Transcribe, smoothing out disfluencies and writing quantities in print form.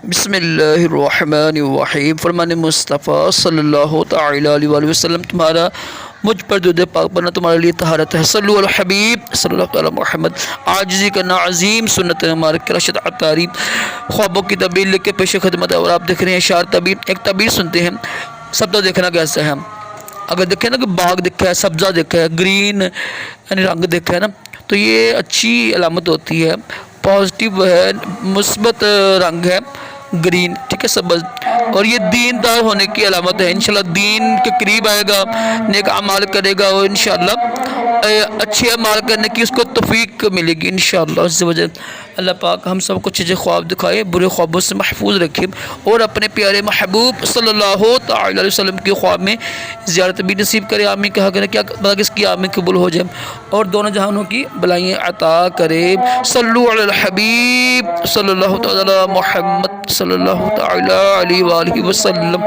بسم اللہ الرحمن الرحیم۔ فرمان مصطفیٰ صلی اللہ تعالی علیہ وآلہ وسلم، تمہارا مجھ پر درود پاک پڑھنا تمہارے لیے طہارت ہے۔ صلو علی الحبیب صلی اللہ علیہ محمد۔ عاجزی کرنا عظیم سنت ہمارے رشد عطاری، خوابوں کی تعبیر لکھ کے پیش خدمت ہے، اور آپ دیکھ رہے ہیں اشعار تعبیر۔ ایک تعبیر سنتے ہیں، سب تو دیکھنا کیسا ہے۔ اگر دیکھیں نا کہ باغ دیکھا ہے، سبزہ دیکھا ہے، گرین یعنی رنگ دیکھا ہے نا، تو یہ اچھی علامت ہوتی ہے، پازیٹیو ہے، مثبت رنگ ہے، گرین، ٹھیک ہے، سبز، اور یہ دین دار ہونے کی علامت ہے۔ انشاءاللہ دین کے قریب آئے گا، نیک اعمال کرے گا، اور انشاءاللہ اچھے اعمال کرنے کی اس کو توفیق ملے گی انشاءاللہ عز و جل۔ اللہ پاک ہم سب کو اچھے خواب دکھائے، برے خوابوں سے محفوظ رکھے، اور اپنے پیارے محبوب صلی اللہ تعالی علیہ وسلم کے خواب میں زیارت بھی نصیب کرے۔ آمین کہا کرے، کیا پتہ کس کی آمین قبول ہو جائے، اور دونوں جہانوں کی بلائیں عطا کرے۔ صلو علی الحبیب صلی اللہ تعالی علی محمد صلی اللہ تعالی علیہ وآلہ وسلم۔